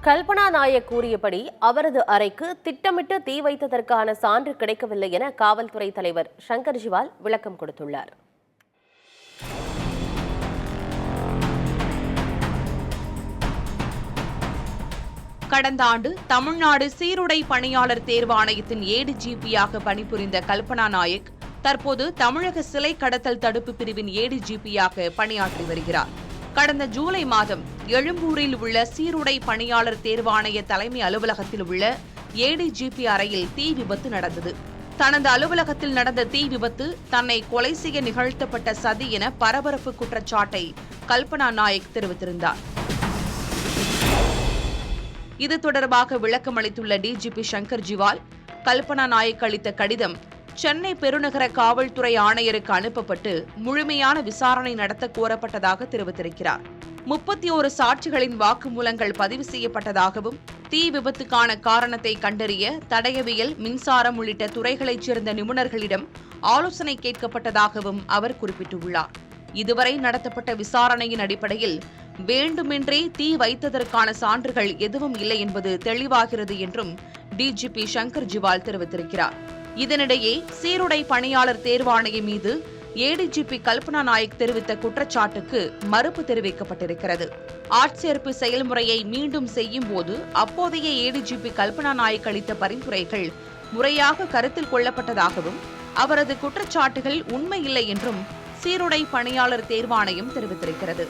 கல்பனா நாயக் கூறியபடி அவரது அறைக்கு திட்டமிட்டு தீ வைத்ததற்கான சான்று கிடைக்கவில்லை என காவல்துறை தலைவர் சங்கர் ஜிவால் விளக்கம் கொடுத்துள்ளார். கடந்த ஆண்டு தமிழ்நாடு சீருடை பணியாளர் தேர்வாணையத்தின் ஏடிஜிபியாக பணிபுரிந்த கல்பனா நாயக் தற்போது தமிழக சிலை கடத்தல் தடுப்பு பிரிவின் ஏடிஜிபியாக பணியாற்றி வருகிறார். கடந்த ஜூலை மாதம் எழும்பூரில் உள்ள சீருடை பணியாளர் தேர்வாணைய தலைமை அலுவலகத்தில் உள்ள ஏடிஜிபி அறையில் தீ விபத்து நடந்தது. தனது அலுவலகத்தில் நடந்த தீ விபத்து தன்னை கொலை செய்ய நிகழ்த்தப்பட்ட சதி என பரபரப்பு குற்றச்சாட்டை கல்பனா நாயக் தெரிவித்திருந்தார். இது தொடர்பாக விளக்கம் அளித்துள்ள டிஜிபி சங்கர் ஜிவால், கல்பனா நாயக் அளித்த கடிதம் சென்னை பெருநகர காவல்துறை ஆணையருக்கு அனுப்பப்பட்டு முழுமையான விசாரணை நடத்த கோரப்பட்டதாக தெரிவித்திருக்கிறார். 31 சாட்சிகளின் வாக்குமூலங்கள் பதிவு செய்யப்பட்டதாகவும் தீ விபத்துக்கான காரணத்தை கண்டறிய தடயவியல், மின்சாரம் உள்ளிட்ட துறைகளைச் சேர்ந்த நிபுணர்களிடம் ஆலோசனை கேட்கப்பட்டதாகவும் அவர் குறிப்பிட்டுள்ளார். இதுவரை நடத்தப்பட்ட விசாரணையின் அடிப்படையில் வேண்டுமென்றே தீ வைத்ததற்கான சான்றுகள் எதுவும் இல்லை என்பது தெளிவாகிறது என்றும் டிஜிபி சங்கர் ஜிவால் தெரிவித்திருக்கிறார். இதனிடையே சீருடை பணியாளர் தேர்வாணையம் மீது ஏடிஜிபி கல்பனா நாயக் தெரிவித்த குற்றச்சாட்டுக்கு மறுப்பு தெரிவிக்கப்பட்டிருக்கிறது. ஆட்சேர்ப்பு செயல்முறையை மீண்டும் செய்யும் போது அப்போதைய ஏடிஜிபி கல்பனா நாயக் அளித்த பரிந்துரைகள் முறையாக கருத்தில் கொள்ளப்பட்டதாகவும் அவரது குற்றச்சாட்டுகள் உண்மையில்லை என்றும் சீருடை பணியாளர் தேர்வாணையம் தெரிவித்திருக்கிறது.